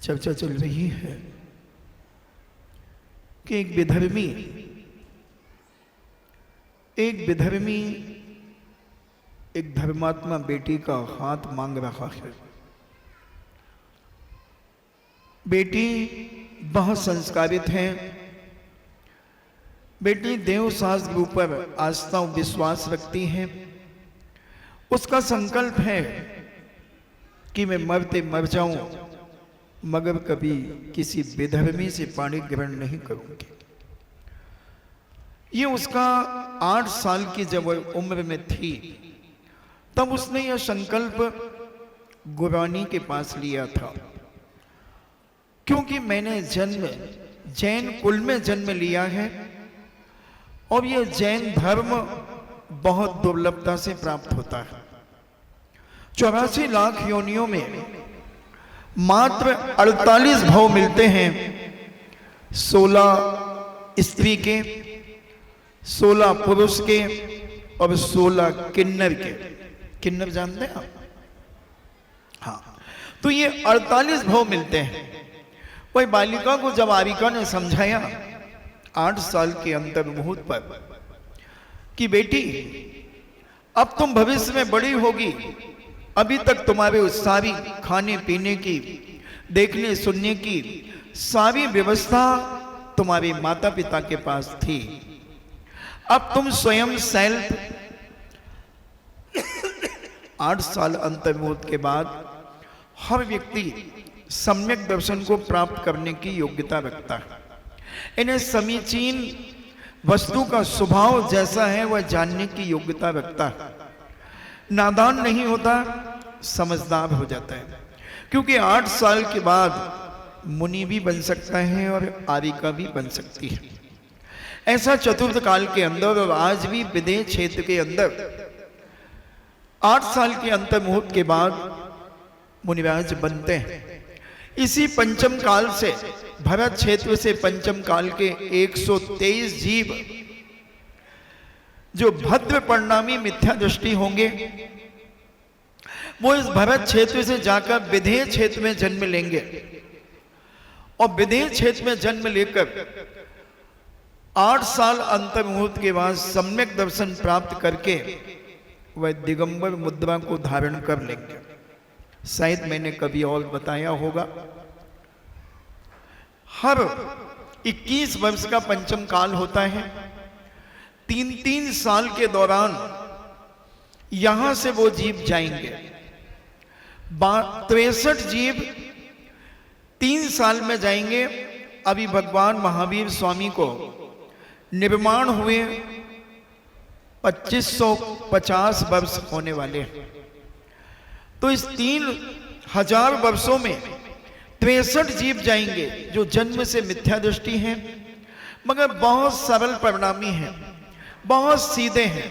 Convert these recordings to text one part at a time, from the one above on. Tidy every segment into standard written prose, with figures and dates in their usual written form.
चर्चा चल रही है कि एक विधर्मी एक धर्मात्मा बेटी का हाथ मांग रहा है। बेटी बहुत संस्कारित है। बेटी देव शास्त्र के ऊपर आस्था और विश्वास रखती है। उसका संकल्प है कि मैं मरते मर जाऊं मगर कभी किसी विधर्मी से पाणी ग्रहण नहीं करूंगी। ये उसका 8 साल की जब उम्र में थी तब उसने यह संकल्प गुरानी के पास लिया था, क्योंकि मैंने जन्म जैन कुल में जन्म लिया है और यह जैन धर्म बहुत दुर्लभता से प्राप्त होता है। 84 लाख योनियों में मात्र 48 भव मिलते हैं। 16 स्त्री के, 16 पुरुष के और 16 किन्नर के। किन्नर जानते हैं आप? हाँ, तो ये 48 भव मिलते हैं। वही बालिका को जब आरिका ने समझाया 8 साल के अंतर मुहूर्त पर कि बेटी अब तुम भविष्य में बड़ी होगी, अभी तक तुम्हारे सारी खाने पीने की, देखने सुनने की सारी व्यवस्था तुम्हारे माता पिता के पास थी। अब तुम स्वयं सेल्फ 8 साल अंतर मुहूर्त के बाद हर व्यक्ति सम्यक दर्शन को प्राप्त करने की योग्यता रखता है। इन्हें समीचीन वस्तु का स्वभाव जैसा है वह जानने की योग्यता रखता है। नादान नहीं होता, समझदार हो जाता है, क्योंकि 8 साल के बाद मुनि भी बन सकता है और आरिका भी बन सकती है। ऐसा चतुर्थ काल के अंदर और आज भी विदेह क्षेत्र के अंदर 8 साल के अंतर मुहूर्त के बाद मुनिराज बनते हैं। इसी पंचम काल से, भरत क्षेत्र से पंचम काल के 123 जीव जो भद्र परिणामी मिथ्या दृष्टि होंगे वो इस भरत क्षेत्र से जाकर विदेह क्षेत्र में जन्म लेंगे और विदेह क्षेत्र में जन्म लेकर 8 साल अंतर मुहूर्त के बाद सम्यक दर्शन प्राप्त करके वह दिगंबर मुद्रा को धारण कर लेंगे। शायद मैंने कभी और बताया होगा, हर 21 वर्ष का पंचम काल होता है। 3-3 साल के दौरान यहां से वो जीव जाएंगे। 63 जीव 3 साल में जाएंगे। अभी भगवान महावीर स्वामी को निर्माण हुए 2550 वर्ष होने वाले हैं। तो इस 3000 वर्षों में 63 जीव जाएंगे जो जन्म से मिथ्या दृष्टि हैं, मगर बहुत सरल परिणामी हैं, बहुत सीधे हैं।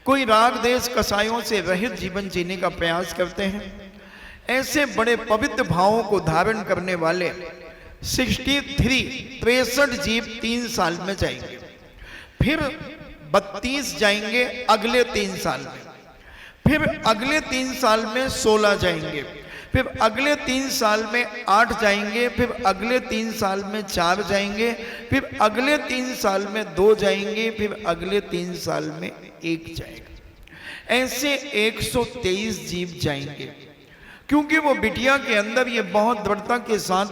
कोई राग देश कसायों से रहित जीवन जीने का प्रयास करते हैं। ऐसे बड़े पवित्र भावों को धारण करने वाले 63 जीव 3 साल में जाएंगे। फिर 32 जाएंगे अगले 3 साल में। फिर अगले 3 साल में 16 जाएंगे। फिर अगले 3 साल में 8 जाएंगे। फिर अगले 3 साल में 4 जाएंगे। फिर अगले 3 साल में 2 जाएंगे। फिर अगले 3 साल में 1 जाएगा। ऐसे 123 जीव जाएंगे, क्योंकि वो बिटिया के अंदर ये बहुत दृढ़ता के साथ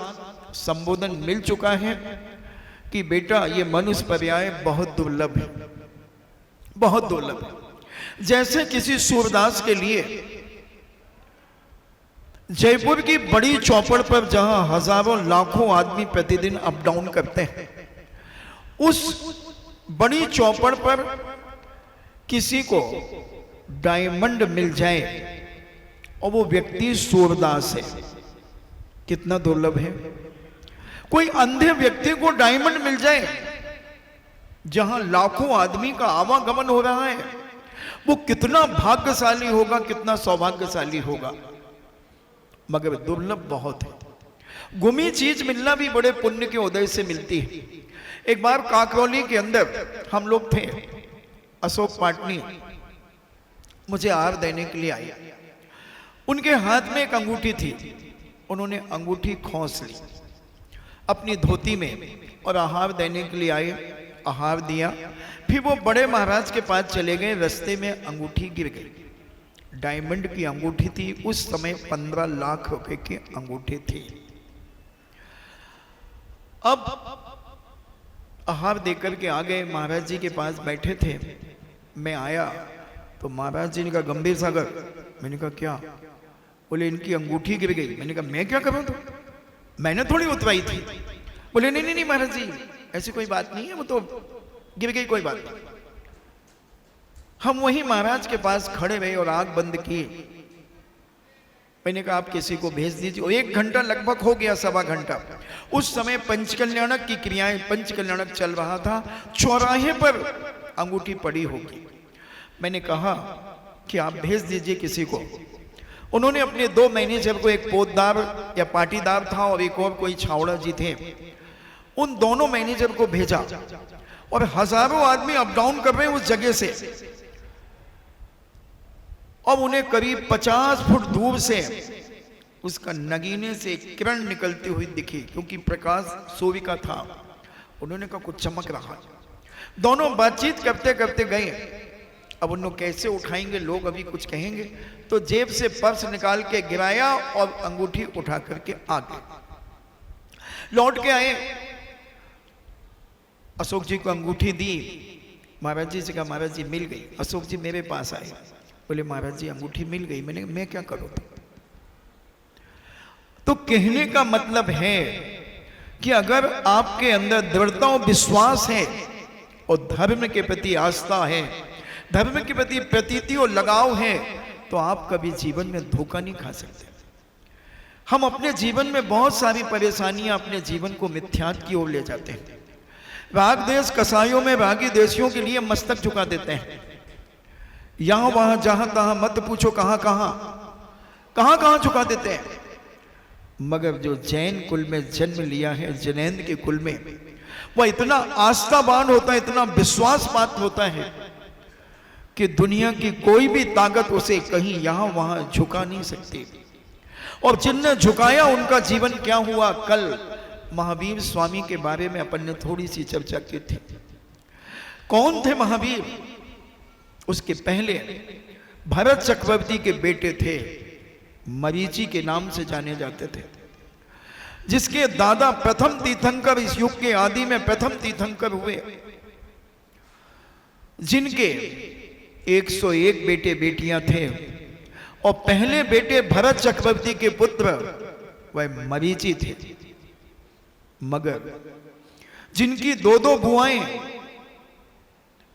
संबोधन मिल चुका है कि बेटा ये मनुष्य पर्याय बहुत दुर्लभ है, बहुत दुर्लभ है। जैसे किसी सूरदास के लिए जयपुर की बड़ी चौपड़ पर जहां हजारों लाखों आदमी प्रतिदिन अप डाउन करते हैं, उस बड़ी चौपड़ पर किसी को डायमंड मिल जाए और वो व्यक्ति सूरदास है, कितना दुर्लभ है। कोई अंधे व्यक्ति को डायमंड मिल जाए जहां लाखों आदमी का आवागमन हो रहा है, वो कितना भाग्यशाली होगा, कितना सौभाग्यशाली होगा। मगर दुर्लभ बहुत है। गुमी चीज मिलना भी बड़े पुण्य के उदय से मिलती है। एक बार काकरौली के अंदर हम लोग थे, अशोक पाटनी मुझे हार देने के लिए आए। उनके हाथ में एक अंगूठी थी उन्होंने अंगूठी खोस ली अपनी धोती में और आहार देने के लिए आए, आहार दिया। फिर वो बड़े महाराज के पास चले गए, रास्ते में अंगूठी गिर गई। डायमंड की अंगूठी थी, उस समय 15 लाख रुपए की अंगूठी थी। अब आहार देकर के आ गए, महाराज जी के पास बैठे थे। मैं आया तो महाराज जी ने कहा गंभीर सागर। मैंने कहा क्या? बोले इनकी अंगूठी गिर गई। मैंने कहा मैं क्या करूं? तो मैंने थोड़ी उतराई थी। बोले नहीं नहीं नहीं महाराज जी, ऐसी कोई बात नहीं है, वो तो गिर गई, कोई बात नहीं। हम वही महाराज के पास खड़े रहे और आंख बंद की। मैंने कहा आप किसी को भेज दीजिए। और 1 घंटा लगभग हो गया, 1.25 घंटा। उस समय पंचकल्याणक की क्रियाएं, पंचकल्याणक चल रहा था। चौराहे पर अंगूठी पड़ी होगी। मैंने कहा कि आप भेज दीजिए किसी को। उन्होंने अपने 2 मैनेजर को, एक पोतदार या पाटीदार था और एक और कोई छावड़ा जी थे, उन दोनों मैनेजर को भेजा। और हजारों आदमी अप डाउन कर रहे हैं उस जगह से। और उन्हें करीब 50 फुट दूर से उसका नगीने से किरण निकलती हुई दिखी, क्योंकि प्रकाश सूर्य का था। उन्होंने कहा कुछ चमक रहा। दोनों बातचीत करते करते गए। अब उन लोग कैसे उठाएंगे, लोग अभी कुछ कहेंगे, तो जेब से पर्स निकाल के गिराया और अंगूठी उठा करके आ गए। लौट के आए, अशोक जी को अंगूठी दी। महाराज जी से कहा महाराज जी मिल गई। अशोक जी मेरे पास आए, बोले महाराज जी अंगूठी मिल गई। मैं क्या करूं? तो कहने का मतलब है कि अगर आपके अंदर दृढ़ता और विश्वास है और धर्म के प्रति आस्था है, धर्म के प्रति प्रतीति और लगाव है, तो आप कभी जीवन में धोखा नहीं खा सकते। हम अपने जीवन में बहुत सारी परेशानियां अपने जीवन को मिथ्यात की ओर ले जाते हैं। राग देश कसाईयों में रागी देशियों के लिए मस्तक झुका देते हैं। यहां वहां जहां तहां मत पूछो, कहां कहां झुका देते हैं। मगर जो जैन कुल में जन्म लिया है, जैनेन्द्र के कुल में, वह इतना आस्थावान होता है, इतना विश्वास पात्र होता है कि दुनिया की कोई भी ताकत उसे कहीं यहां वहां झुका नहीं सकती। और जिनने झुकाया उनका जीवन क्या हुआ, कल महावीर स्वामी के बारे में अपन ने थोड़ी सी चर्चा की थी। कौन थे महावीर? उसके पहले भरत चक्रवर्ती के बेटे थे, मरीचि के नाम से जाने जाते थे, जिसके दादा प्रथम तीर्थंकर, इस युग के आदि में प्रथम तीर्थंकर हुए, जिनके 101 बेटे बेटियां थे। और पहले बेटे भरत चक्रवर्ती के पुत्र वह मरीचि थे। मगर जिनकी 2-2 बुआएं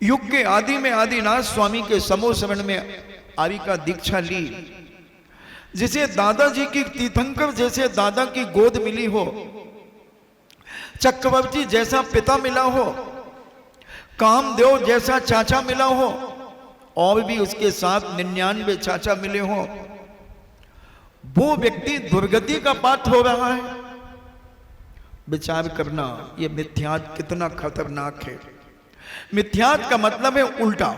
युग के आदि में आदिनाथ स्वामी के समूह शरण में आर्य का दीक्षा ली, जिसे दादाजी की तीर्थंकर जैसे दादा की गोद मिली हो, चक्रवर्ती जैसा पिता मिला हो, कामदेव जैसा चाचा मिला हो, और भी उसके साथ 99 चाचा मिले हो, वो व्यक्ति दुर्गति का पात्र हो रहा है। विचार करना ये मिथ्यात कितना खतरनाक है। मिथ्यात का मतलब है उल्टा,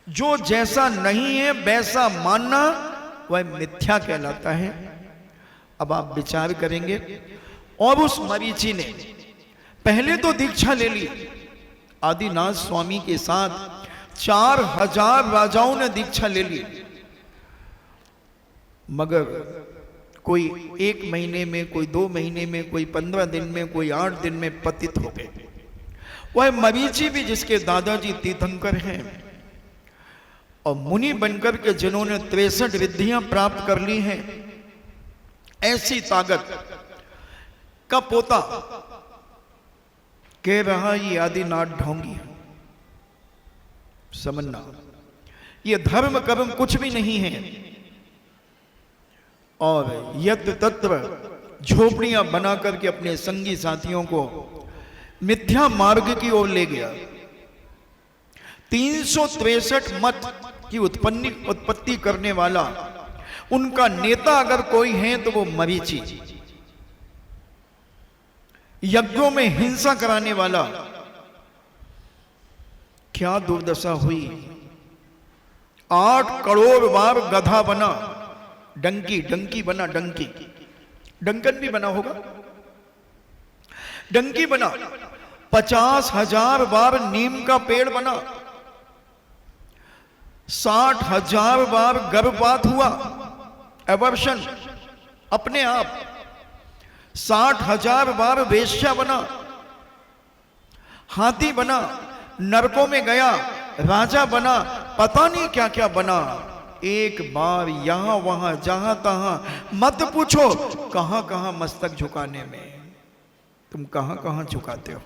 जो जैसा नहीं है वैसा मानना, वह मिथ्या कहलाता है। अब आप विचार करेंगे, और उस मरीचि ने पहले तो दीक्षा ले ली आदिनाथ स्वामी के साथ। 4000 राजाओं ने दीक्षा ले ली, मगर कोई 1 महीने में, कोई 2 महीने में, कोई 15 दिन में, कोई 8 दिन में पतित हो गए। वह मरीचि भी जिसके दादाजी तीर्थंकर हैं और मुनि बनकर के जिन्होंने 63 विद्याएं प्राप्त कर ली हैं, ऐसी ताकत का पोता कह रहा ये आदिनाथ ढोंगी है। समझना, ये धर्म कर्म कुछ भी नहीं है। और यत्र तत्र झोपड़ियां बना करके अपने संगी साथियों को मिथ्या मार्ग की ओर ले गया। 363 मत की उत्पत्ति करने वाला उनका नेता अगर कोई है तो वो मरीचि। यज्ञों में हिंसा कराने वाला, क्या दुर्दशा हुई। 8 करोड़ बार गधा बना, डंकी बना, डंकी। डंकन भी बना होगा, डंकी बना, 50,000 बार नीम का पेड़ बना, 60,000 बार गर्भपात हुआ, एबॉर्शन अपने आप, 60,000 बार वेश्या बना, हाथी बना, नरकों में गया, राजा बना, पता नहीं क्या क्या बना। एक बार यहां वहां जहां तहां, मत पूछो कहां कहां मस्तक झुकाने में। तुम कहां कहां झुकाते हो?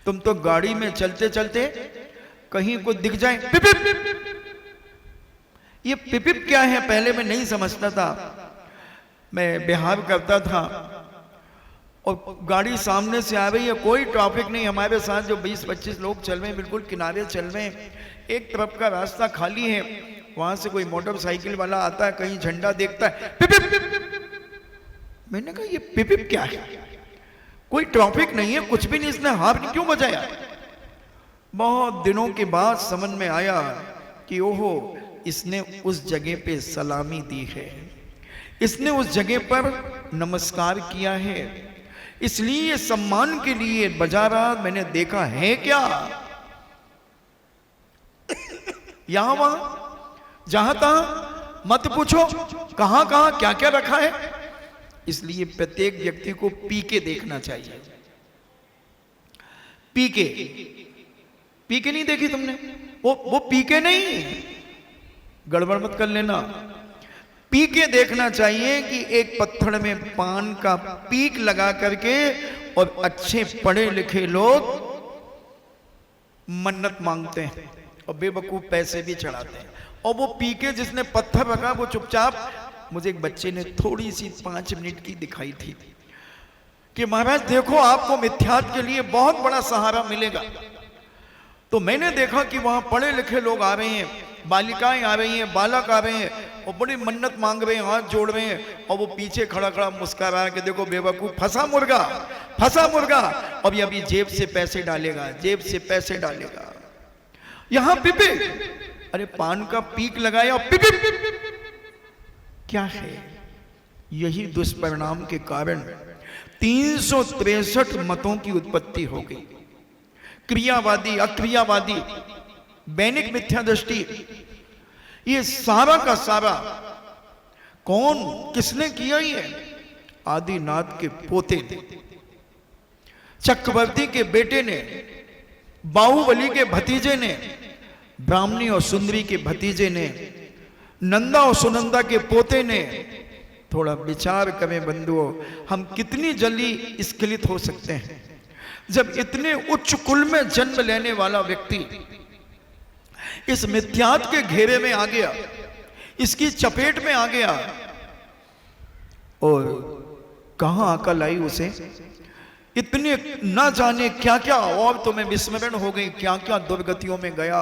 तुम तो गाड़ी में चलते चलते कहीं को दिख जाए पिपिप। ये पिपिप क्या है? पहले मैं नहीं समझता था। मैं बिहार करता था और गाड़ी सामने से आ रही है, कोई ट्रैफिक नहीं, हमारे साथ जो 20-25 लोग चल रहे हैं, बिल्कुल किनारे चल रहे हैं, एक तरफ का रास्ता खाली है, वहां से कोई मोटरसाइकिल वाला आता है, कहीं झंडा देखता है, पिपिप। मैंने कहा ये पिपिप क्या है? कोई ट्रैफिक नहीं है, कुछ भी नहीं, इसने हॉर्न क्यों बजाया? बहुत दिनों के बाद समझ में आया कि ओहो, इसने उस जगह पे सलामी दी है, इसने उस जगह पर नमस्कार किया है, इसलिए सम्मान के लिए बजा रहा। मैंने देखा है क्या, यहां वहां जहां तहां मत पूछो कहां कहां क्या क्या रखा है। इसलिए प्रत्येक व्यक्ति को पी के देखना चाहिए। पीके, पीके नहीं देखी तुमने? वो पीके नहीं, गड़बड़ मत कर लेना। पी के देखना चाहिए कि एक पत्थर में पान का पीक लगा करके, और अच्छे पढ़े लिखे लोग मन्नत मांगते हैं और बेवकूफ पैसे भी चढ़ाते हैं। और वो पी के जिसने पत्थर रखा वो चुपचाप, मुझे एक बच्चे ने थोड़ी सी 5 मिनट की दिखाई थी कि महाराज देखो आपको मिथ्यात के लिए बहुत बड़ा सहारा मिलेगा। तो मैंने देखा कि वहां पढ़े लिखे लोग आ रहे हैं, बालिकाएं आ रही हैं, बालक आ रहे हैं और बड़ी मन्नत मांग रहे हैं, हाथ जोड़ रहे हैं, और वो पीछे खड़ा खड़ा मुस्कुरा के देखो बेवकूफ, फंसा मुर्गा, फंसा मुर्गा, अब ये अभी जेब से पैसे डालेगा, जेब से पैसे डालेगा। यहां पिपे, अरे पान का पीक लगाया, पिपे क्या है? यही दुष्परिणाम के कारण 363 मतों की उत्पत्ति हो गई। क्रियावादी, अक्रियावादी, दैनिक मिथ्या दृष्टि, ये सारा का सारा कौन, किसने किया? ये आदिनाथ के पोते ने, चक्रवर्ती के बेटे ने, बाहुबली के भतीजे ने, ब्राह्मणी और सुंदरी के भतीजे ने, नंदा और सुनंदा के पोते ने। थोड़ा विचार करें बंधुओं, हम कितनी जल्दी स्खलित हो सकते हैं जब इतने उच्च कुल में जन्म लेने वाला व्यक्ति इस मिथ्यात के घेरे में आ गया, इसकी चपेट में आ गया, और कहां अकल आई उसे, इतने ना जाने क्या क्या, और तुम्हें विस्मरण हो गई, क्या क्या दुर्गतियों में गया,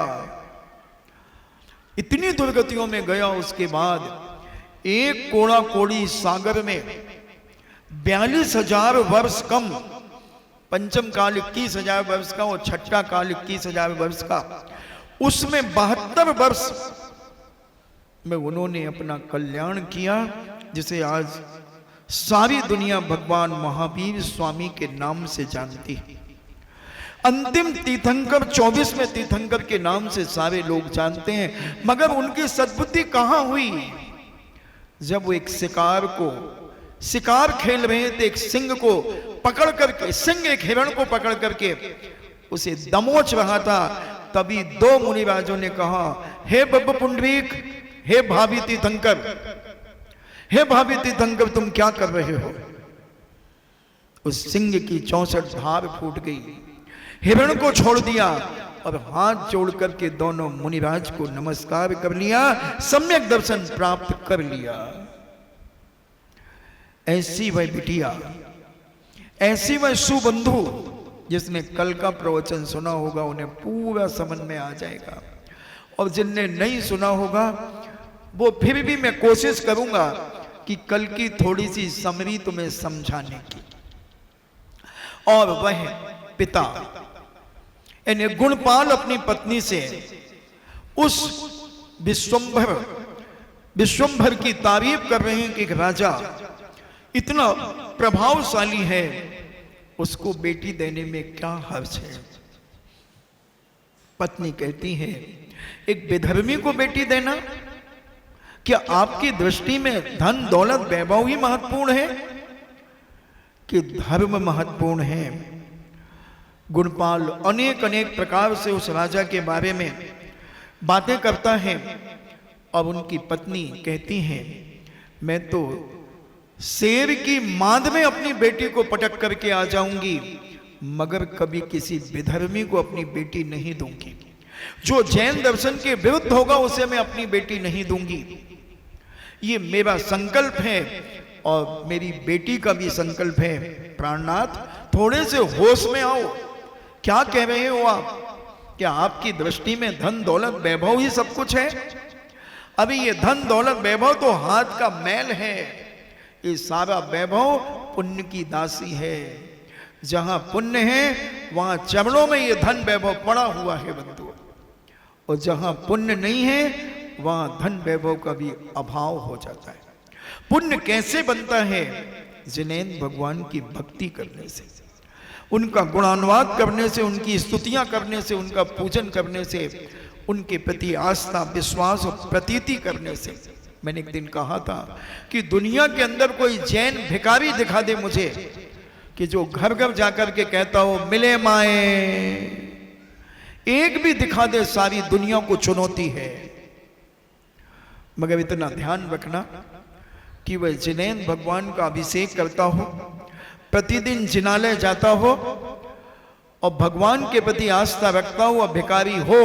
इतनी दुर्गतियों में गया। उसके बाद एक कोड़ा कोड़ी सागर में 42,000 वर्ष कम, पंचम काल 21,000 वर्ष का और छठा काल 21,000 वर्ष का, उसमें 72 वर्ष में उन्होंने अपना कल्याण किया, जिसे आज सारी दुनिया भगवान महावीर स्वामी के नाम से जानती है। अंतिम तीर्थंकर 24वें तीर्थंकर के नाम से सारे लोग जानते हैं, मगर उनकी सद्बुद्धि कहां हुई? जब वो एक शिकार खेल रहे थे, एक सिंह को पकड़ करके, सिंह एक हिरण को पकड़ करके उसे दमोच रहा था, तभी 2 मुनिराजों ने कहा, हे बब्ब पुंडरीक, हे भावी तीर्थंकर, हे भावी तीर्थंकर, तुम क्या कर रहे हो? उस सिंह की 64 धार फूट गई, हिरण को छोड़ दिया और हाथ जोड़ करके दोनों मुनिराज को नमस्कार कर लिया, सम्यक दर्शन प्राप्त कर लिया। ऐसी वह बिटिया, ऐसी वह सुबंधु, जिसने कल का प्रवचन सुना होगा उन्हें पूरा समझ में आ जाएगा, और जिनने नहीं सुना होगा वो फिर भी मैं कोशिश करूंगा कि कल की थोड़ी सी समरी तुम्हें समझाने की। और वह पिता यानी गुणपाल अपनी पत्नी से उस विश्वंभर की तारीफ कर रहे हैं कि राजा इतना प्रभावशाली है, उसको बेटी देने में क्या हर्ज है। पत्नी कहती है, एक विधर्मी को बेटी देना, क्या आपकी दृष्टि में धन दौलत वैभव ही महत्वपूर्ण है कि धर्म महत्वपूर्ण है। गुणपाल अनेक अनेक प्रकार से उस राजा के बारे में बातें करता है। अब उनकी पत्नी कहती है, मैं तो शेर की मांद में अपनी बेटी को पटक करके आ जाऊंगी, मगर कभी किसी विधर्मी को अपनी बेटी नहीं दूंगी। जो जैन दर्शन के विरुद्ध होगा उसे मैं अपनी बेटी नहीं दूंगी। ये मेरा संकल्प है और मेरी बेटी का भी संकल्प है। प्राणनाथ, थोड़े से होश में आओ। क्या कह रहे हो आप? क्या आपकी दृष्टि में धन दौलत वैभव ही सब कुछ है? अभी ये धन दौलत वैभव तो हाथ का मैल है। ये सारा वैभव पुण्य की दासी है। जहां पुण्य है वहां चरणों में ये धन वैभव पड़ा हुआ है बंधु, और जहां पुण्य नहीं है वहां धन वैभव का भी अभाव हो जाता है। पुण्य कैसे बनता है? जिनेंद्र भगवान की भक्ति करने से, उनका गुणानुवाद करने से, उनकी स्तुतियां करने से, उनका पूजन करने से, उनके प्रति आस्था विश्वास और प्रतीति करने से। मैंने एक दिन कहा था कि दुनिया के अंदर कोई जैन भिखारी दिखा दे मुझे कि जो घर घर जाकर के कहता हो मिले माए, एक भी दिखा दे, सारी दुनिया को चुनौती है। मगर इतना ध्यान रखना कि वह जिनेंद्र भगवान का अभिषेक करता हो, प्रतिदिन जिनालय जाता हो और भगवान के प्रति आस्था रखता हुआ भिखारी हो,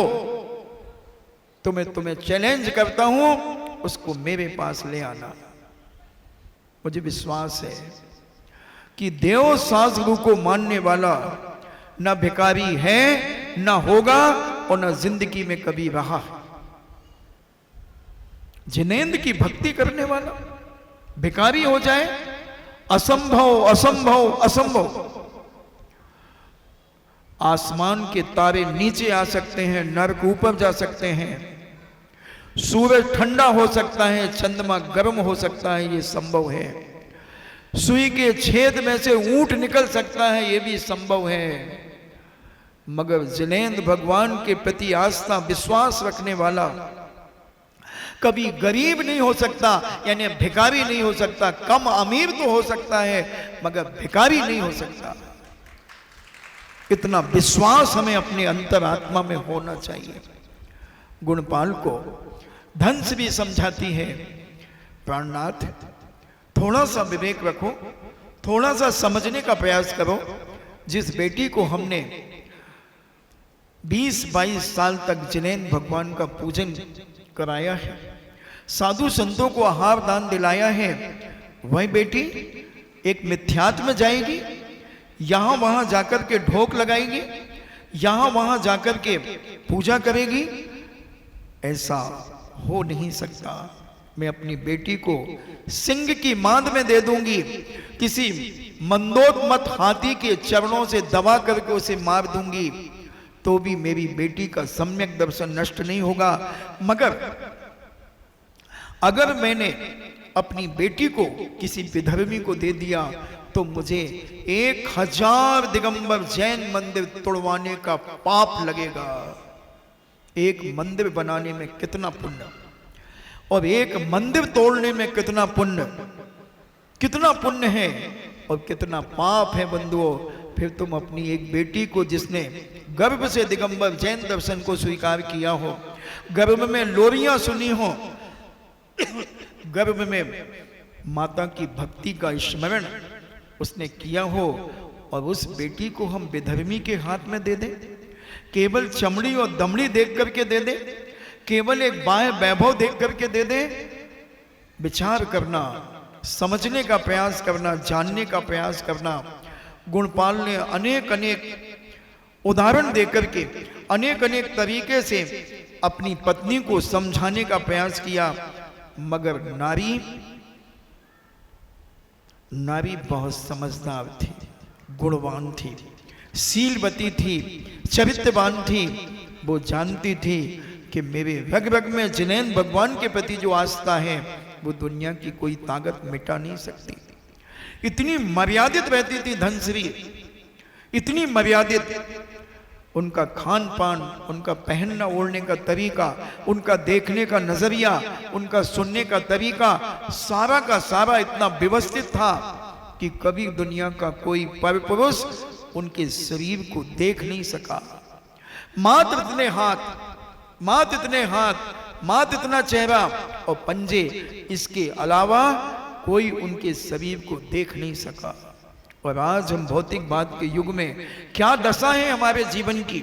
तो मैं तुम्हें चैलेंज करता हूं, उसको मेरे पास ले आना। मुझे विश्वास है कि देव शास्त्र को मानने वाला न भिखारी है, न होगा और न जिंदगी में कभी रहा। जिनेंद्र की भक्ति करने वाला भिखारी हो जाए, असंभव असंभव असंभव। आसमान के तारे नीचे आ सकते हैं, नरक ऊपर जा सकते हैं, सूरज ठंडा हो सकता है, चंद्रमा गर्म हो सकता है, ये संभव है। सुई के छेद में से ऊंट निकल सकता है, ये भी संभव है। मगर जिनेंद्र भगवान के प्रति आस्था विश्वास रखने वाला कभी गरीब नहीं हो सकता, यानी भिखारी नहीं हो सकता। कम अमीर तो हो सकता है मगर भिखारी नहीं हो सकता। इतना विश्वास हमें अपने अंतरात्मा में होना चाहिए। गुणपाल को धन से भी समझाती है, प्राणनाथ थोड़ा सा विवेक रखो, थोड़ा सा समझने का प्रयास करो। जिस बेटी को हमने 20-22 साल तक जिनेंद्र भगवान का पूजन कराया है, साधु संतों को आहार दान दिलाया है, वही बेटी एक मिथ्यात्व में जाएगी, यहां वहां जाकर के ढोक लगाएगी, यहां वहां जाकर के पूजा करेगी? ऐसा हो नहीं सकता। मैं अपनी बेटी को सिंह की मांद में दे दूंगी, किसी मंदोदमत हाथी के चरणों से दबा करके उसे मार दूंगी, तो भी मेरी बेटी का सम्यक दर्शन नष्ट नहीं होगा। मगर अगर मैंने अपनी बेटी को किसी विधर्मी को दे दिया तो मुझे 1000 दिगंबर जैन मंदिर तोड़वाने का पाप लगेगा। एक मंदिर बनाने में कितना पुण्य और एक मंदिर तोड़ने में कितना पुण्य है और कितना पाप है बंधुओं। फिर तुम अपनी एक बेटी को जिसने गर्भ से दिगंबर जैन दर्शन को स्वीकार किया हो, गर्भ में लोरियां सुनी हो, गर्भ में माता की भक्ति का स्मरण उसने किया हो, और उस बेटी को हम विधर्मी के हाथ में दे दें, केवल चमड़ी और दमड़ी देख करके दे दें, केवल एक बाह्य वैभव देख करके दे दें? विचार करना, समझने का प्रयास करना, जानने का प्रयास करना। गुणपाल ने अनेक अनेक उदाहरण देकर के अनेक अनेक तरीके से अपनी पत्नी को समझाने का प्रयास किया, मगर नारी बहुत समझदार थी, गुणवान थी, शीलवती थी, चरित्रवान थी। वो जानती थी कि मेरे रग रग में जिनेंद्र भगवान के प्रति जो आस्था है वो दुनिया की कोई ताकत मिटा नहीं सकती। इतनी मर्यादित रहती थी धनश्री, इतनी मर्यादित। उनका खान पान, उनका पहनना ओढ़ने का तरीका, उनका देखने का नजरिया, उनका सुनने का तरीका, सारा का सारा इतना व्यवस्थित था कि कभी दुनिया का कोई पुरुष उनके शरीर को देख नहीं सका। मात्र इतने हाथ, मात्र इतने हाथ, मात्र इतना चेहरा और पंजे, इसके अलावा कोई उनके शरीर को देख नहीं सका। और आज हम भौतिकवाद के युग में क्या दशा है हमारे जीवन की,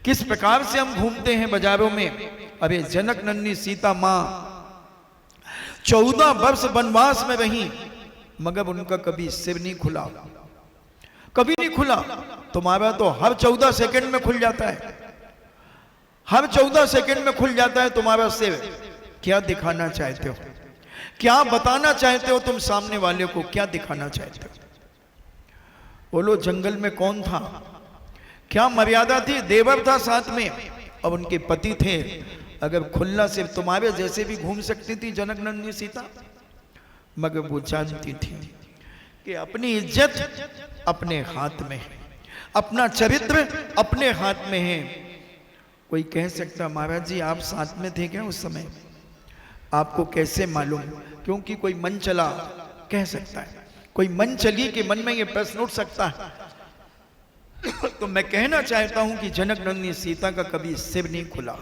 किस प्रकार से हम घूमते हैं बाजारों में। अरे जनक नंदिनी सीता मां 14 वर्ष वनवास में रही, मगर उनका कभी सिर नहीं खुला, कभी नहीं खुला। तुम्हारा तो हर 14 सेकंड में खुल जाता है, हर 14 सेकंड में खुल जाता है तुम्हारा सिर। क्या दिखाना चाहते हो, क्या बताना चाहते हो तुम सामने वाले को, क्या दिखाना चाहते हो? बोलो, जंगल में कौन था, क्या मर्यादा थी? देवर था साथ में और उनके पति थे। अगर खुला सिर्फ तुम्हारे जैसे भी घूम सकती थी जनक नंदिनी सीता, मगर वो जानती थी कि अपनी इज्जत अपने हाथ में है, अपना चरित्र अपने हाथ में है। कोई कह सकता महाराज जी आप साथ में थे क्या उस समय, आपको कैसे मालूम? क्योंकि कोई मन चला कह सकता है, कोई मन चली के मन में ये प्रश्न उठ सकता है। तो मैं कहना चाहता हूं कि जनक नंदिनी सीता का कभी सिर नहीं खुला।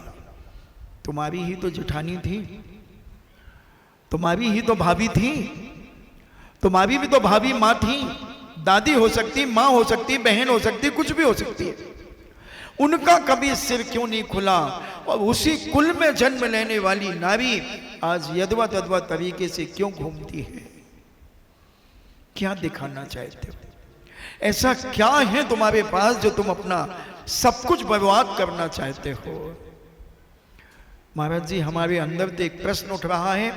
तुम्हारी ही तो जेठानी थी, तुम्हारी ही तो भाभी थी, तुम्हारी भी तो भाभी माँ थी, दादी हो सकती, माँ हो सकती, बहन हो सकती, कुछ भी हो सकती है। उनका कभी सिर क्यों नहीं खुला? और उसी कुल में जन्म लेने वाली नारी आज यदवा तदवा तरीके से क्यों घूमती है? क्या दिखाना चाहते हो? ऐसा क्या है तुम्हारे पास जो तुम अपना सब कुछ बर्बाद करना चाहते हो? महाराज जी हमारे अंदर तो एक प्रश्न उठ रहा है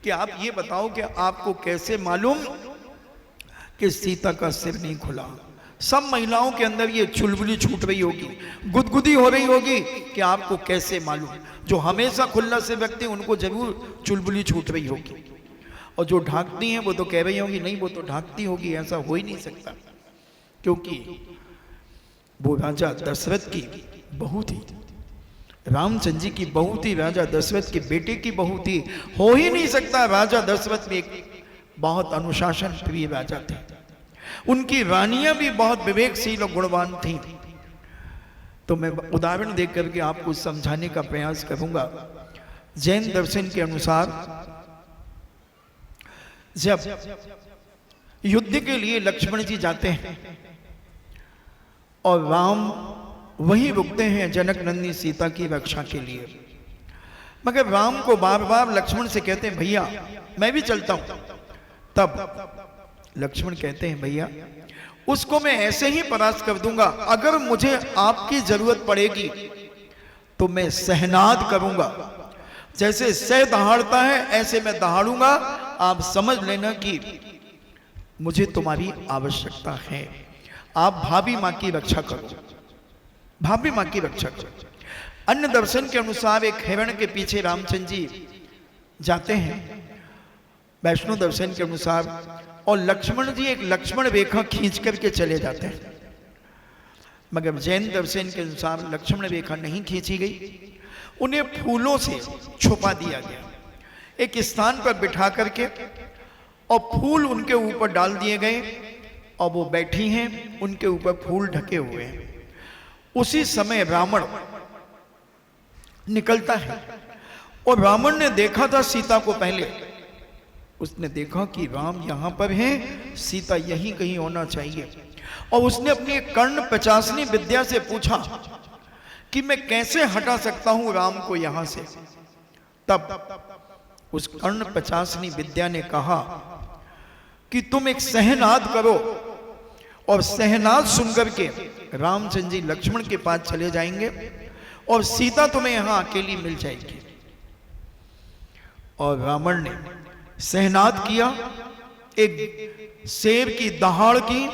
कि आप ये बताओ कि आपको कैसे मालूम कि सीता का सिर नहीं खुला? सब महिलाओं के अंदर ये चुलबुली छूट रही होगी, गुदगुदी हो रही होगी कि आपको कैसे मालूम? जो हमेशा खुला से व्यक्ति उनको जरूर चुलबुली छूट रही होगी, और जो ढाकती हैं वो तो कह रही होगी नहीं वो तो ढाकती होगी, ऐसा हो ही नहीं सकता, क्योंकि वो राजा दशरथ की बहू थी, रामचंद्र जी की बहू थी, राजा दशरथ के बेटे की बहू थी। हो ही नहीं सकता। राजा दशरथ भी एक बहुत अनुशासन प्रिय राजा थे, उनकी रानियां भी बहुत विवेकशील और गुणवान थी। तो मैं उदाहरण देकर करके आपको समझाने का प्रयास करूंगा। जैन दर्शन के अनुसार जब युद्ध के लिए लक्ष्मण जी जाते हैं और राम वहीं रुकते हैं जनक नंदिनी सीता की रक्षा के लिए, मगर राम को बार बार लक्ष्मण से कहते हैं भैया मैं भी चलता हूं। तब लक्ष्मण कहते हैं भैया उसको मैं ऐसे ही परास्त कर दूंगा, अगर मुझे आपकी जरूरत पड़ेगी तो मैं सहनाद करूंगा, जैसे सह दहाड़ता है ऐसे मैं दहाड़ूंगा। आप समझ लेना कि मुझे तुम्हारी आवश्यकता है, आप भाभी मां की रक्षा करो, भाभी मां की रक्षा करो। अन्य दर्शन के अनुसार एक हिरण के पीछे रामचंद्र जी जाते हैं, वैष्णो दर्शन के अनुसार, और लक्ष्मण जी एक लक्ष्मण रेखा खींच करके चले जाते हैं। मगर जैन दर्शन के अनुसार लक्ष्मण रेखा नहीं खींची गई, उन्हें फूलों से छुपा दिया गया, एक स्थान पर बिठा करके, और फूल उनके ऊपर डाल दिए गए और वो बैठी हैं, उनके ऊपर फूल ढके हुए हैं। उसी समय रावण निकलता है और रावण ने देखा था सीता को पहले, उसने देखा कि राम यहां पर हैं, सीता यहीं कहीं होना चाहिए, और उसने अपनी कर्ण पचासनी विद्या से पूछा कि मैं कैसे हटा सकता हूं राम को यहां से। तब उस कर्ण पचासनी विद्या ने कहा कि तुम एक सहनाद करो, और सहनाद सुनकर के रामचंद्र जी लक्ष्मण के पास चले जाएंगे और सीता तुम्हें यहां अकेली मिल जाएगी। और रावण ने सहनाद किया, एक शेर की दहाड़ की,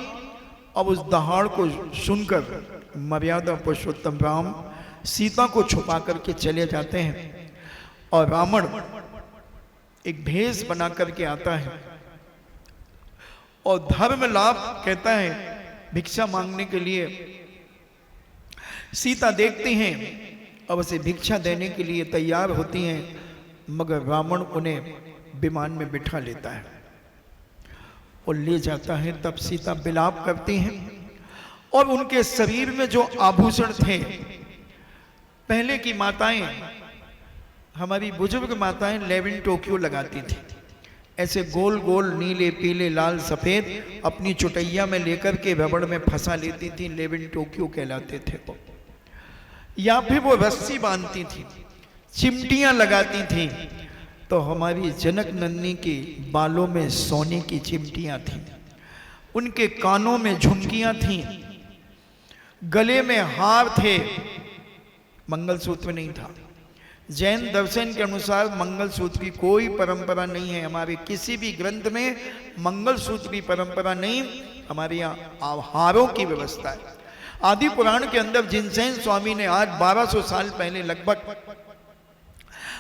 अब उस दहाड़ को सुनकर मर्यादा पुरुषोत्तम राम सीता को छुपा करके चले जाते हैं, और रावण एक भेष बना करके आता है और धर्म लाभ कहता है भिक्षा मांगने के लिए सीता देखती हैं और उसे भिक्षा देने के लिए तैयार होती हैं, मगर रावण उन्हें विमान में बिठा लेता है और ले जाता है। तब सीता विलाप करती हैं और उनके शरीर में जो आभूषण थे, पहले की माताएं, हमारी बुजुर्ग माताएं लेविन टोक्यो लगाती थी, ऐसे गोल गोल नीले पीले लाल सफेद अपनी चुटैया में लेकर के रबड़ में फंसा लेती थी, लेविन टोक्यो कहलाते थे वो। या फिर वो रस्सी बांधती थी, चिमटियां लगाती थी। तो हमारी जनक नंदिनी के बालों में सोने की चिमटियां थीं, उनके कानों में झुमकियां थीं, गले में हार थे, मंगलसूत्र नहीं था। जैन दर्शन के अनुसार मंगलसूत्र की कोई परंपरा नहीं है, हमारे किसी भी ग्रंथ में मंगलसूत्र की परंपरा नहीं, हमारे यहाँ हारों की व्यवस्था है। आदि पुराण के अंदर जिनसेन स्वामी ने आज 1200 साल पहले लगभग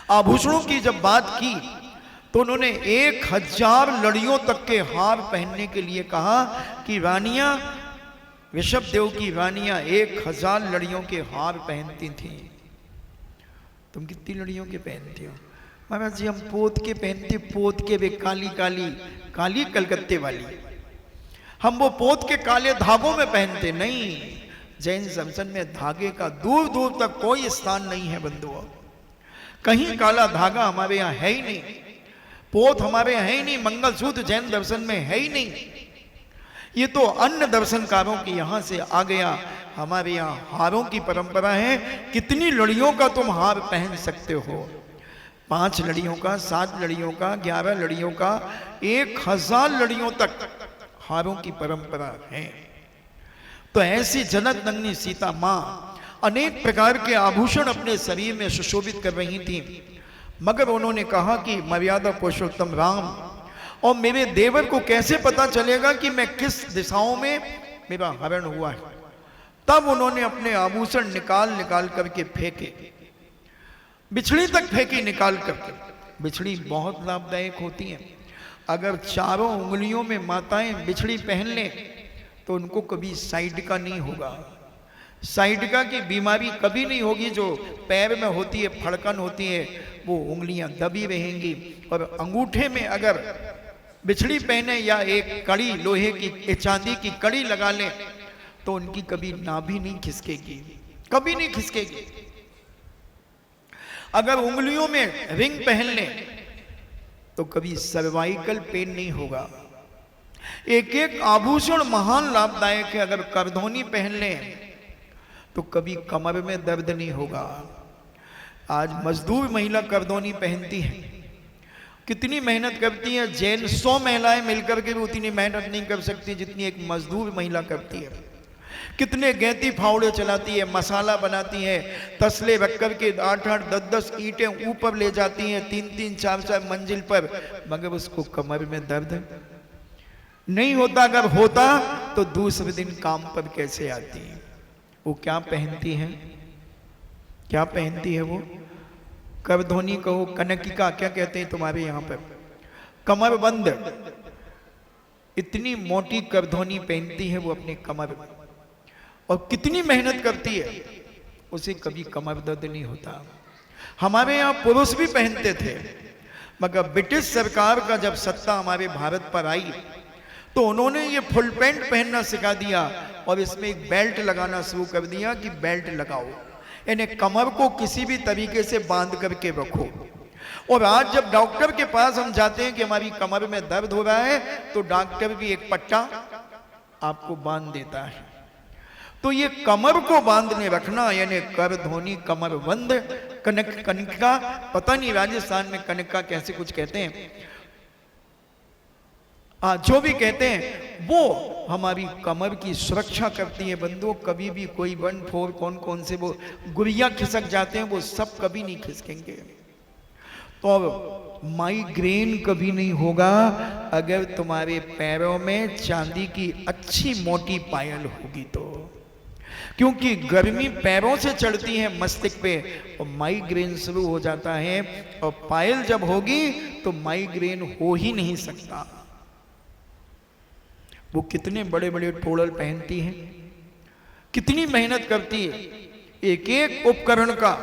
आभूषणों की जब बात की तो उन्होंने 1000 लड़ियों तक के हार पहनने के लिए कहा कि रानियां, ऋषभ देव की रानियां 1000 लड़ियों के हार पहनती थी। तुम कितनी लड़ियों के पहनते हो? महाराज जी हम पोत के पहनते, पोत के वे काली काली काली कलकत्ते वाली, हम वो पोत के काले धागों में पहनते नहीं। जैन दर्शन में धागे का दूर दूर तक कोई स्थान नहीं है बंधुओं, कहीं काला धागा हमारे यहाँ है ही नहीं, पोत हमारे यहाँ है ही नहीं, मंगलसूत्र जैन दर्शन में है ही नहीं। ये तो अन्य दर्शनकारों की यहाँ से आ गया। हमारे यहाँ हारों की परंपरा है। कितनी लड़ियों का तुम हार पहन सकते हो? 5 लड़ियों का, 7 लड़ियों का, 11 लड़ियों का, 1000 लड़ियों तक हारों की परंपरा है। तो ऐसी जनक नंदिनी सीता मां अनेक प्रकार के आभूषण अपने शरीर में सुशोभित कर रही थी, मगर उन्होंने कहा कि मर्यादा पुरुषोत्तम राम और मेरे देवर को कैसे पता चलेगा कि मैं किस दिशाओं में मेरा हरण हुआ है। तब उन्होंने अपने आभूषण निकाल निकाल करके फेंके, बिछड़ी तक फेंकी निकाल करके। बिछड़ी बहुत लाभदायक होती है। अगर चारों उंगलियों में माताएं बिछड़ी पहन लें तो उनको कभी साइड का नहीं होगा, साइड का की बीमारी कभी नहीं होगी। जो पैर में होती है, फड़कन होती है, वो उंगलियां दबी रहेंगी। और अंगूठे में अगर बिछड़ी पहने या एक कड़ी लोहे की, चांदी की कड़ी लगा लें तो उनकी कभी नाभि नहीं खिसकेगी, कभी नहीं खिसकेगी। अगर उंगलियों में रिंग पहन लें तो कभी सर्वाइकल पेन नहीं होगा। एक एक आभूषण महान लाभदायक है। अगर करधोनी पहन लें तो कभी कमर में दर्द नहीं होगा। आज मजदूर महिला करधोनी पहनती है, कितनी मेहनत करती है। जैन 100 महिलाएं मिलकर के भी उतनी मेहनत नहीं कर सकती जितनी एक मजदूर महिला करती है। कितने गैती फावड़े चलाती है, मसाला बनाती है, तसले रख कर के 8-8, 10-10 ईंटें ऊपर ले जाती हैं, 3-3, 4-4 मंजिल पर, मगर उसको कमर में दर्द नहीं होता। अगर होता तो दूसरे दिन काम पर कैसे आती है? वो क्या पहनती है? क्या पहनती है वो? करधोनी कहो, कनकिका, क्या कहते हैं तुम्हारे यहाँ पर? कमरबंद। इतनी मोटी करधोनी पहनती है वो अपने कमर में, और कितनी मेहनत करती है, उसे कभी कमर दर्द नहीं होता। हमारे यहाँ पुरुष भी पहनते थे, मगर ब्रिटिश सरकार का जब सत्ता हमारे भारत पर आई तो उन्होंने ये फुल पैंट पहनना सिखा दिया और इसमें एक बेल्ट लगाना शुरू कर दिया कि बेल्ट लगाओ, यानी कमर को किसी भी तरीके से बांध करके रखो। और आज जब डॉक्टर के पास हम जाते हैं कि हमारी कमर में दर्द हो रहा है तो डॉक्टर भी एक पट्टा आपको बांध देता है। तो ये कमर को बांधने रखना यानी करधोनी, कमरबंद, कनका, पता नहीं राजस्थान में कनका कैसे कुछ कहते हैं, जो भी कहते हैं, वो हमारी कमर की सुरक्षा करती है। बंधुओं, कभी भी कोई 1-4 कौन से वो गुड़िया खिसक जाते हैं, वो सब कभी नहीं खिसकेंगे। तो माइग्रेन कभी नहीं होगा अगर तुम्हारे पैरों में चांदी की अच्छी मोटी पायल होगी तो, क्योंकि गर्मी पैरों से चढ़ती है मस्तिष्क पे और माइग्रेन शुरू हो जाता है। और पायल जब होगी तो माइग्रेन हो ही नहीं सकता। वो कितने बड़े बड़े टोड़ल पहनती हैं, कितनी मेहनत करती है, एक एक उपकरण का,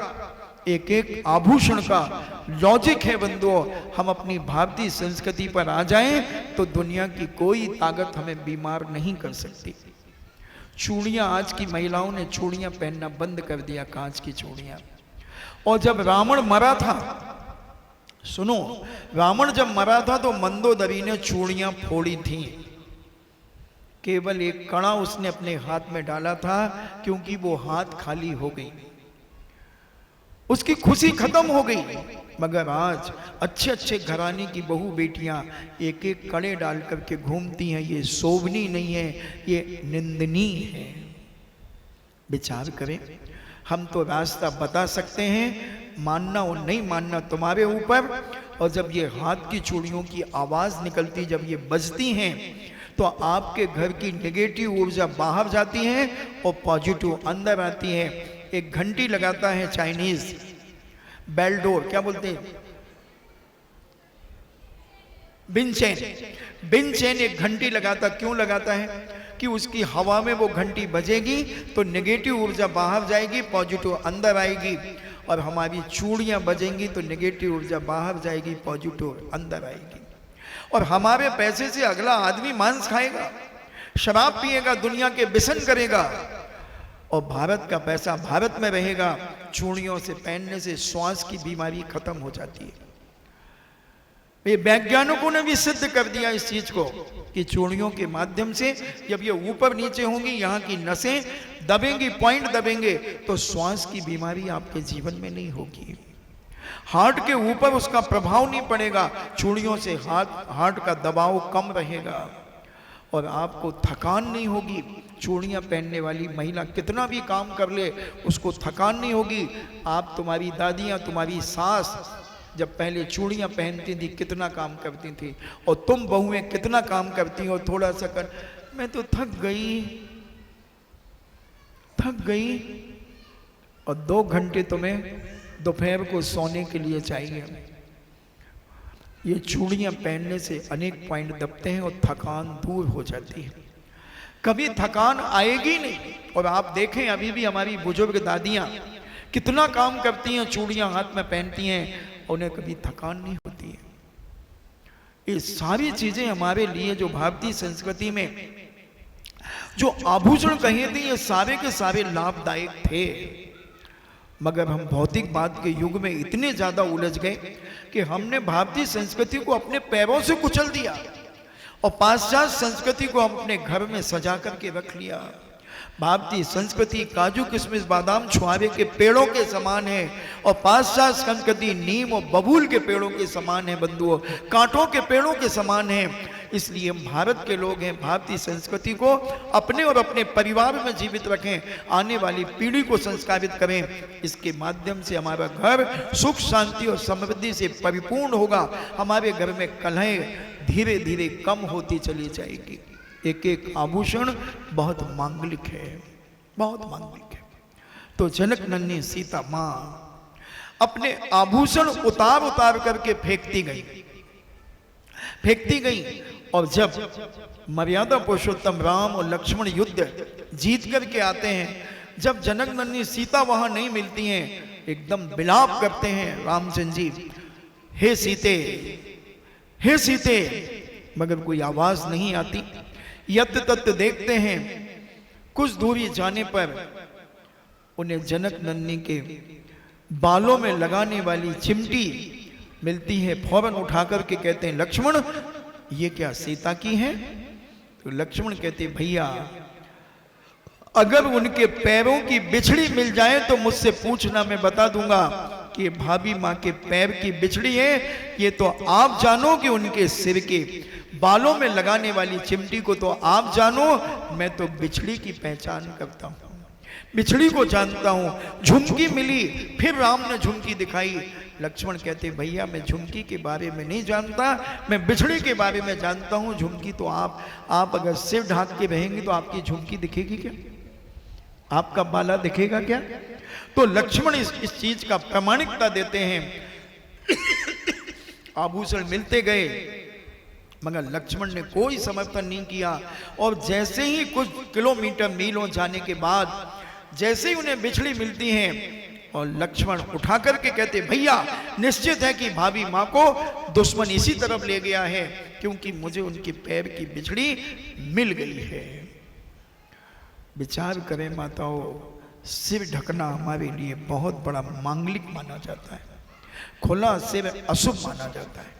एक एक आभूषण का लॉजिक है बंधुओं। हम अपनी भारतीय संस्कृति पर आ जाएं तो दुनिया की कोई ताकत हमें बीमार नहीं कर सकती। चूड़ियां, आज की महिलाओं ने चूड़ियां पहनना बंद कर दिया, कांच की चूड़ियां। और जब रावण मरा था, सुनो, रावण जब मरा था तो मंदोदरी ने चूड़ियां फोड़ी थी, केवल एक कड़ा उसने अपने हाथ में डाला था, क्योंकि वो हाथ खाली हो गई, उसकी खुशी खत्म हो गई। मगर आज अच्छे अच्छे घराने की बहू बेटियां एक एक कड़े डाल करके घूमती हैं, ये शोभनीय नहीं है, ये निंदनीय है। विचार करें, हम तो रास्ता बता सकते हैं, मानना और नहीं मानना तुम्हारे ऊपर। और जब ये हाथ की चूड़ियों की आवाज निकलती, जब ये बजती हैं, तो आपके घर की नेगेटिव ऊर्जा बाहर जाती है और पॉजिटिव अंदर आती है। एक घंटी लगाता है चाइनीज, बेल डोर, क्या बोलते हैं, बिनचैन, बिनचैन एक घंटी लगाता, क्यों लगाता है? कि उसकी हवा में वो घंटी बजेगी तो नेगेटिव ऊर्जा बाहर जाएगी, पॉजिटिव अंदर आएगी। और हमारी चूड़ियां बजेंगी तो नेगेटिव ऊर्जा बाहर जाएगी, पॉजिटिव अंदर आएगी। और हमारे पैसे से अगला आदमी मांस खाएगा, शराब पिएगा, दुनिया के व्यसन करेगा, और भारत का पैसा भारत में रहेगा। चूड़ियों से पहनने से श्वास की बीमारी खत्म हो जाती है। ये वैज्ञानिकों ने भी सिद्ध कर दिया इस चीज को कि चूड़ियों के माध्यम से जब ये ऊपर नीचे होंगी, यहाँ की नसें दबेंगी, पॉइंट दबेंगे, तो श्वास की बीमारी आपके जीवन में नहीं होगी। हार्ट के ऊपर उसका प्रभाव नहीं पड़ेगा। चूड़ियों से हार्ट का दबाव कम रहेगा और आपको थकान नहीं होगी। चूड़ियां पहनने वाली महिला कितना भी काम कर ले, उसको थकान नहीं होगी। आप, तुम्हारी दादियां, तुम्हारी सास जब पहले चूड़ियां पहनती थी कितना काम करती थी, और तुम बहुएं कितना काम करती हो। थोड़ा सा कर, मैं तो थक गई, और 2 घंटे तुम्हें दोपहर को सोने के लिए चाहिए। ये चूड़ियां पहनने से अनेक पॉइंट दबते हैं और थकान दूर हो जाती है। कभी थकान आएगी नहीं। और आप देखें, अभी भी हमारी बुजुर्ग दादियां कितना काम करती हैं, चूड़ियां हाथ में पहनती हैं, उन्हें कभी थकान नहीं होती है। ये सारी चीजें हमारे लिए जो भारतीय संस्कृति में जो आभूषण कहे थे, ये सारे के सारे लाभदायक थे। मगर हम भौतिकवाद के युग में इतने ज्यादा उलझ गए कि हमने भारतीय संस्कृति को अपने पैरों से कुचल दिया और पाश्चात्य संस्कृति को हम अपने घर में सजा करके रख लिया। भारतीय संस्कृति काजू किशमिश बादाम छुआरे के पेड़ों के समान है, और पाश्चात्य संस्कृति नीम और बबूल के पेड़ों के समान है बंधुओं, कांटों के पेड़ों के समान है। इसलिए हम भारत के लोग हैं, भारतीय संस्कृति को अपने और अपने परिवार में जीवित रखें, आने वाली पीढ़ी को संस्कारित करें। इसके माध्यम से हमारा घर सुख शांति और समृद्धि से परिपूर्ण होगा। हमारे घर में कलहें धीरे धीरे कम होती चली जाएगी। एक एक आभूषण बहुत मांगलिक है, बहुत मांगलिक है। तो जनक नन्ही सीता मां अपने आभूषण उतार उतार करके फेंकती गई। और जब मर्यादा पुरुषोत्तम राम और लक्ष्मण युद्ध जीत करके आते हैं, जब जनक नन्ही सीता वहां नहीं मिलती हैं, एकदम विलाप करते हैं रामचंद्र जी, हे सीते, हे सीते, मगर कोई आवाज नहीं आती। यत तत् देखते हैं, कुछ दूरी जाने पर उन्हें जनक नन्ही के बालों में लगाने वाली चिमटी मिलती है। फौरन उठाकर के कहते हैं, लक्ष्मण ये क्या सीता की है? तो लक्ष्मण कहते, भैया अगर उनके पैरों की बिछड़ी मिल जाए तो मुझसे पूछना, मैं बता दूंगा कि भाभी माँ के पैर की बिछड़ी है। ये तो आप जानो कि उनके सिर के बालों में लगाने वाली चिमटी को तो आप जानो, मैं तो बिछड़ी की पहचान करता हूं, बिछड़ी को जानता हूं। झुमकी मिली, फिर राम ने झुमकी दिखाई। लक्ष्मण कहते, भैया मैं झुमकी के बारे में नहीं जानता, मैं बिछड़ी के बारे में जानता हूं। झुमकी तो आप अगर सिर ढाक के रहेंगे तो आपकी झुमकी दिखेगी क्या? आपका बाला दिखेगा क्या? तो लक्ष्मण इस चीज का प्रमाणिकता देते हैं। आभूषण मिलते गए, मगर लक्ष्मण ने कोई समर्थन नहीं किया। और जैसे ही कुछ किलोमीटर मीलों जाने के बाद जैसे ही उन्हें बिछड़ी मिलती है और लक्ष्मण उठा करके कहते, भैया निश्चित है कि भाभी माँ को दुश्मन इसी तरफ ले गया है, क्योंकि मुझे उनके पैर की बिछड़ी मिल गई है। विचार करें माताओं, सिर ढकना हमारे लिए बहुत बड़ा मांगलिक माना जाता है, खुला सिर अशुभ माना जाता है।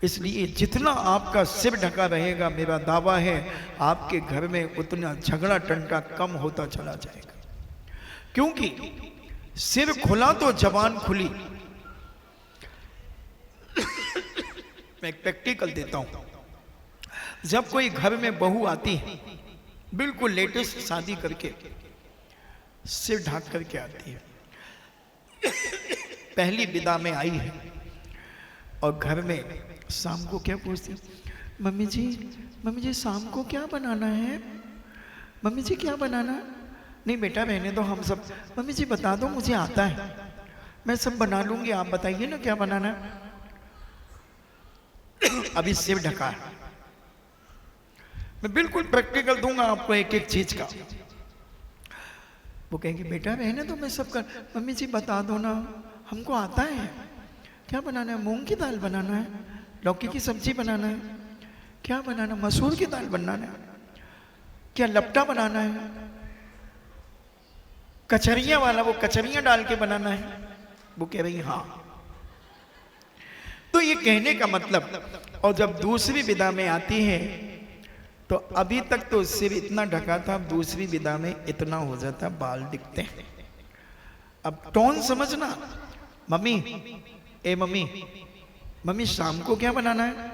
इसलिए जितना आपका सिर ढका रहेगा, मेरा दावा है आपके घर में उतना झगड़ा टंटा कम होता चला जाएगा। क्योंकि सिर खुला तो जबान खुली। मैं एक प्रैक्टिकल देता हूं। जब कोई घर में बहू आती है, बिल्कुल लेटेस्ट शादी करके, सिर ढक करके आती है, पहली विदा में आई है और घर में शाम को क्या पूछती, मम्मी जी शाम को क्या बनाना है, मम्मी जी क्या बनाना। नहीं बेटा रहने दो, हम सब, मम्मी जी बता दो, मुझे आता है, मैं सब बना लूंगी, आप बताइए ना क्या बनाना है। अभी सिर ढका है। मैं बिल्कुल प्रैक्टिकल दूंगा आपको एक एक चीज का। वो कहेंगे बेटा रहने दो, मैं सब कर, मम्मी जी बता दो ना, हमको आता है, क्या बनाना है, मूंग की दाल बनाना है, लौकी की सब्जी बनाना है, क्या बनाना, मसूर की दाल बनाना है, क्या लपटा बनाना है, कचरियां वाला वो कचरियां डाल के बनाना है। वो कह रही हाँ। तो ये कहने का मतलब, और जब दूसरी विदा में आती है तो अभी तक तो सिर इतना ढका था, अब दूसरी विदा में इतना हो जाता, बाल दिखते हैं। अब टोन समझना, मम्मी ए मम्मी शाम को क्या बनाना है।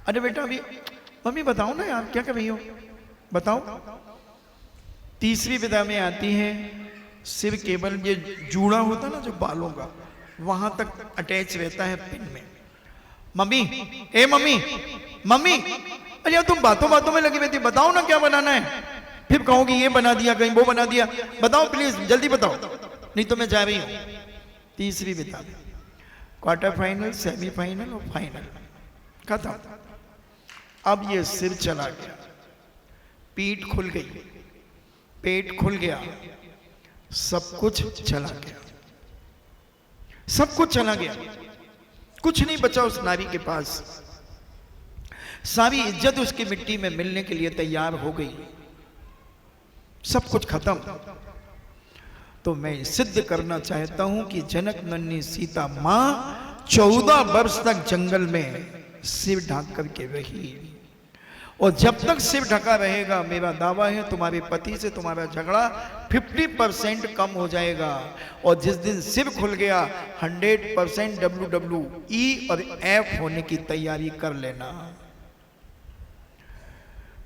अरे बेटा अभी, मम्मी बताओ ना यार क्या कर रही हो, बताओ। तीसरी विदा में आती है, सिर केवल ये जूड़ा होता ना जो बालों का, वहां तक अटैच रहता है पिन में। मम्मी ए मम्मी, अरे यार तुम बातों बातों में लगी रहती, बताओ ना क्या बनाना है। फिर कहोगी ये बना दिया, कहीं वो बना दिया, बताओ प्लीज जल्दी बताओ, नहीं तो मैं जा रही हूं। तीसरी विदा, क्वार्टर फाइनल, सेमीफाइनल और फाइनल, खत्म। अब ये सिर चला गया, पीठ खुल गई, पेट खुल गया, सब कुछ चला गया, सब कुछ चला गया, कुछ नहीं बचा उस नारी के पास। सारी इज्जत उसकी मिट्टी में मिलने के लिए तैयार हो गई, सब कुछ खत्म। तो मैं सिद्ध करना चाहता हूं कि जनक नन्ही सीता मां 14 वर्ष तक जंगल में सिर ढक करके रही, और जब तक सिर ढका रहेगा, मेरा दावा है तुम्हारे पति से तुम्हारा झगड़ा 50% कम हो जाएगा। और जिस दिन सिर खुल गया 100% WWE और F होने की तैयारी कर लेना।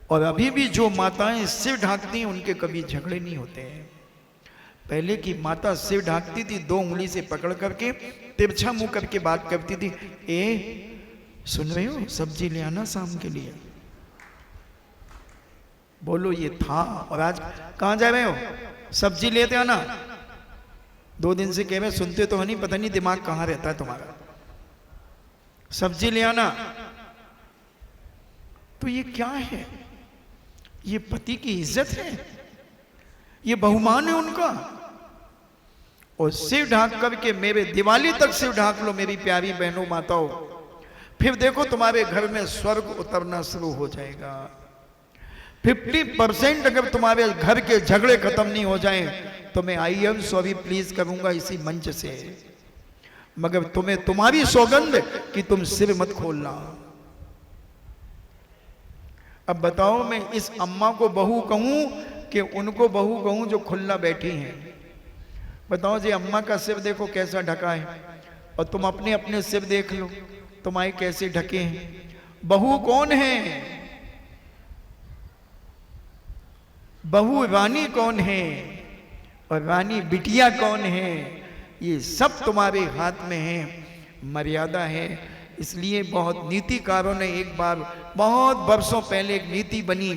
और अभी भी जो माताएं सिर ढाकती हैं उनके कभी झगड़े नहीं होते हैं। पहले की माता सिर ढाकती थी, 2 उंगली से पकड़ करके तिरछा मुंह करके बात करती थी, ए सुन रहे हो, सब्जी ले आना शाम के लिए, बोलो ये था। और आज कहां जा रहे हो, सब्जी लेते आना। 2 दिन से कह रहे, सुनते तो है नहीं, पता नहीं दिमाग कहां रहता है तुम्हारा, सब्जी ले आना। तो ये क्या है, ये पति की इज्जत है, ये बहुमान है उनका। और सिर ढाक करके मेरे दिवाली तक सिर ढाक लो मेरी प्यारी बहनों माताओं, फिर देखो तुम्हारे घर में स्वर्ग उतरना शुरू हो जाएगा। 50% अगर तुम्हारे घर के झगड़े खत्म नहीं हो जाएं तो मैं आई एम सॉरी प्लीज करूंगा इसी मंच से, मगर तुम्हें तुम्हारी सौगंध कि तुम सिर मत खोलना। अब बताओ मैं इस अम्मा को बहू कहूं कि उनको बहू कहूं जो खुला बैठी हैं। बताओ जी, अम्मा का सिर देखो कैसा ढका है, और तुम अपने अपने सिर देख लो तुम्हारे कैसे ढके हैं। बहू कौन है, बहू रानी कौन है, और रानी बिटिया कौन है, ये सब तुम्हारे हाथ में है, मर्यादा है। इसलिए बहुत नीतिकारों ने एक बार बहुत वर्षों पहले एक नीति बनी,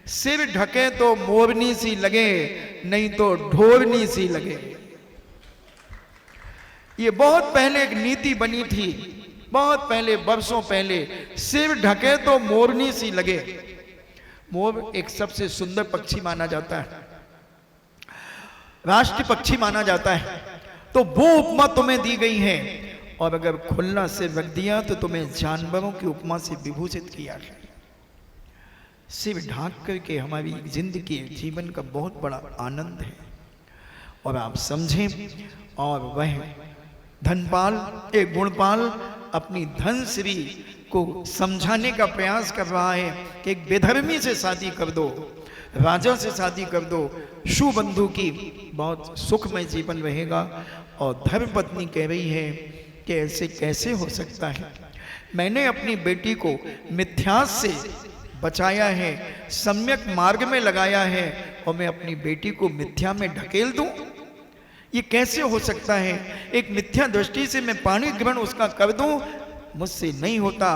सिर ढके तो मोरनी सी लगे नहीं तो ढोरनी सी लगे। ये बहुत पहले एक नीति बनी थी। बहुत पहले, वर्षों पहले, सिर ढके तो मोरनी सी लगे। मोर एक सबसे सुंदर पक्षी माना जाता है, राष्ट्रीय पक्षी माना जाता है। तो वो उपमा तुम्हें दी गई है, और अगर खुला सिर रख दिया तो तुम्हें जानवरों की उपमा से विभूषित किया है। सिर ढांक करके हमारी जिंदगी, जीवन का बहुत बड़ा आनंद है। और आप समझें, और वह धनपाल, एक गुणपाल अपनी धनश्री को समझाने का प्रयास कर रहा है कि एक बेधर्मी से शादी कर दो, राजा से शादी कर दो, सुबंधु की बहुत सुखमय जीवन रहेगा। और धर्मपत्नी कह रही है कि ऐसे कैसे हो सकता है, मैंने अपनी बेटी को मिथ्यास से बचाया है, सम्यक मार्ग में लगाया है, और मैं अपनी बेटी को मिथ्या में ढकेल दूं? ये कैसे हो सकता है? एक मिथ्या दृष्टि से मैं पानी ग्रहण उसका कर दूं, मुझसे नहीं होता।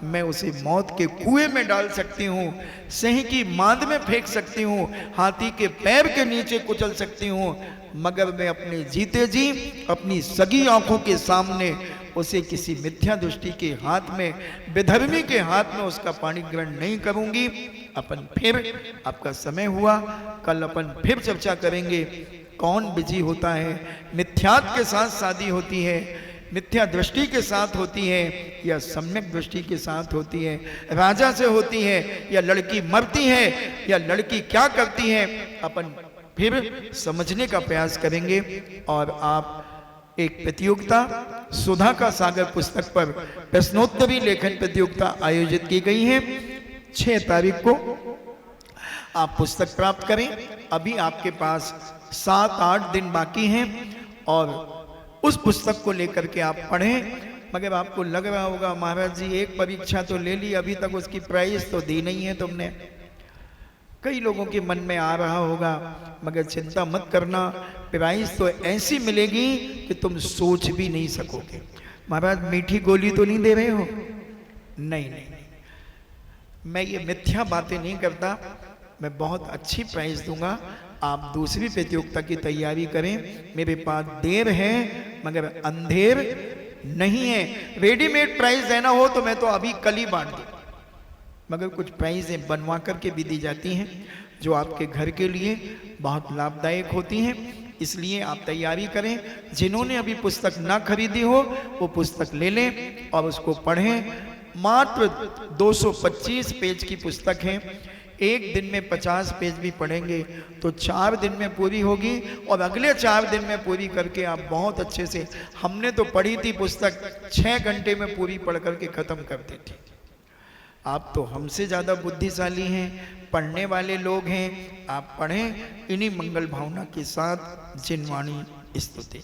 मैं उसे मौत के कुएं में डाल सकती हूँ, सही की मांद में फेंक सकती हूँ, हाथी के पैर के नीचे कुचल सकती हूँ, मगर मैं अपने जीते जी अपनी सगी आंखों के सामने उसे किसी मिथ्या दृष्टि के हाथ में, बेधर्मी के हाथ में उसका पानी ग्रहण नहीं करूंगी। अपन फिर, आपका समय हुआ, कल अपन फिर चर्चा करेंगे कौन विजयी होता है। मिथ्यात्व के साथ शादी होती है, मिथ्या दृष्टि के साथ होती है, या सम्यक दृष्टि के साथ होती है, राजा से होती है, या लड़की मरती है, या लड़की क्या करती है, अपन फिर समझने का प्रयास करेंगे। और आप एक प्रतियोगिता, सुधा का सागर पुस्तक पर प्रश्नोत्तरी लेखन प्रतियोगिता आयोजित की गई है। 6 तारीख को आप पुस्तक प्राप्त करें। अभी आपके पास 7-8 दिन बाकी हैं, और उस पुस्तक को लेकर के आप पढ़ें। मगर आपको लग रहा होगा महाराज जी एक परीक्षा तो ले ली, अभी तक उसकी प्राइस तो दी नहीं है तुमने। कई लोगों के मन में आ रहा होगा, मगर चिंता मत करना, प्राइस तो ऐसी मिलेगी कि तुम सोच भी नहीं सकोगे। महाराज मीठी गोली तो नहीं दे रहे हो? नहीं नहीं, मैं ये मिथ्या बातें नहीं करता, मैं बहुत अच्छी प्राइस दूंगा। आप दूसरी प्रतियोगिता की तैयारी करें। मेरे पास देर है मगर अंधेर नहीं है। रेडीमेड प्राइस देना हो तो मैं तो अभी कल ही बांट दूं, मगर कुछ प्राइजें बनवा करके भी दी जाती हैं जो आपके घर के लिए बहुत लाभदायक होती हैं। इसलिए आप तैयारी करें। जिन्होंने अभी पुस्तक ना खरीदी हो वो पुस्तक ले लें और उसको पढ़ें। मात्र 225 पेज की पुस्तक है। एक दिन में 50 पेज भी पढ़ेंगे तो 4 दिन में पूरी होगी, और अगले 4 दिन में पूरी करके आप बहुत अच्छे से, हमने तो पढ़ी थी पुस्तक 6 घंटे में पूरी पढ़ करके खत्म कर दी थी। आप तो हमसे ज़्यादा बुद्धिशाली हैं, पढ़ने वाले लोग हैं। आप पढ़ें इन्हीं मंगल भावना के साथ। जिनवाणी स्तुति।